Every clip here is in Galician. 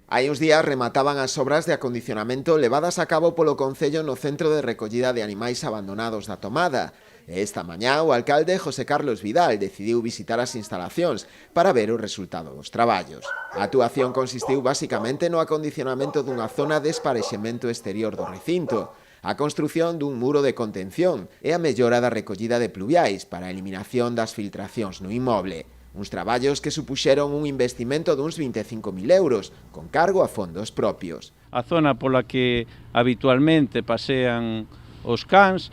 Hai uns días remataban as obras de acondicionamento levadas a cabo polo Concello no Centro de Recollida de Animais Abandonados da Tomada. E esta mañá o alcalde José Carlos Vidal decidiu visitar as instalacións para ver o resultado dos traballos. A actuación consistiu basicamente no acondicionamento dunha zona de esparexemento exterior do recinto, a construción dun muro de contención e a mellora da recollida de pluviais para a eliminación das filtracións no inmoble. Uns traballos que supuxeron un investimento duns 25.000 euros, con cargo a fondos propios. A zona pola que habitualmente pasean os cans,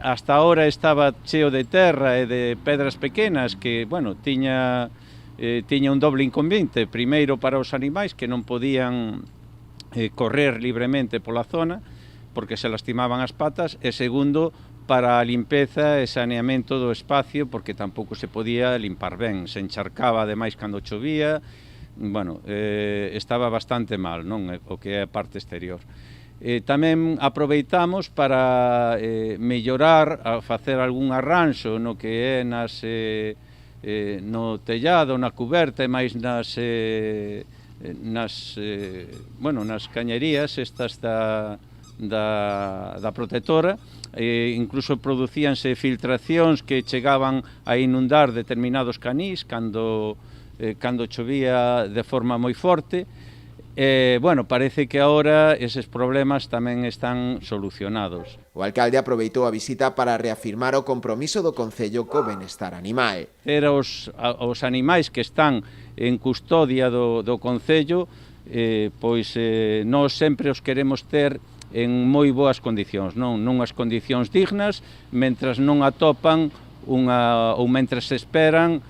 hasta ahora estaba cheo de terra e de pedras pequenas que, bueno, tiña un doble inconveniente. Primeiro para os animais que non podían correr libremente pola zona porque se lastimaban as patas, e segundo, para a limpeza e saneamento do espacio, porque tampouco se podía limpar ben, se encharcaba ademais cando chovía, bueno, estaba bastante mal, non, o que é a parte exterior. Tamén aproveitamos para mellorar, a facer algún arranxo no que é no tellado, na cuberta e máis nas cañerías estas da protectora. Incluso producíanse filtracións que chegaban a inundar determinados canís cando chovía de forma moi forte. Bueno, parece que agora eses problemas tamén están solucionados. O alcalde aproveitou a visita para reafirmar o compromiso do Concello co benestar animal. Os animais que están en custodia do Concello, pois nós sempre os queremos ter en moi boas condicións, nunhas condicións dignas, mentras non atopan ou mentras esperan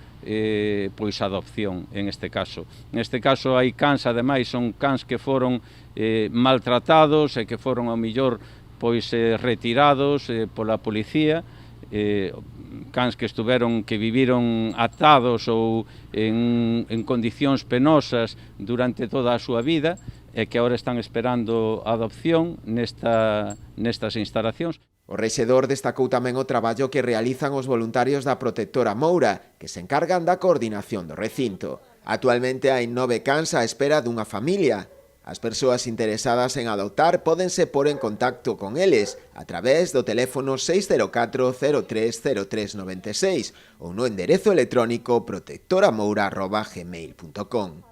pois a adopción, en este caso. Neste caso hai cans, ademais, son cans que foron maltratados e que foron ao millor pois retirados pola policía, cans que viviron atados ou en condicións penosas durante toda a súa vida, e que agora están esperando a adopción nestas instalacións. O rexedor destacou tamén o traballo que realizan os voluntarios da Protectora Moura, que se encargan da coordinación do recinto. Actualmente hai 9 cans á espera dunha familia. As persoas interesadas en adoptar pódense pôr en contacto con eles a través do teléfono 604 030396 ou no enderezo electrónico protectoramoura@gmail.com.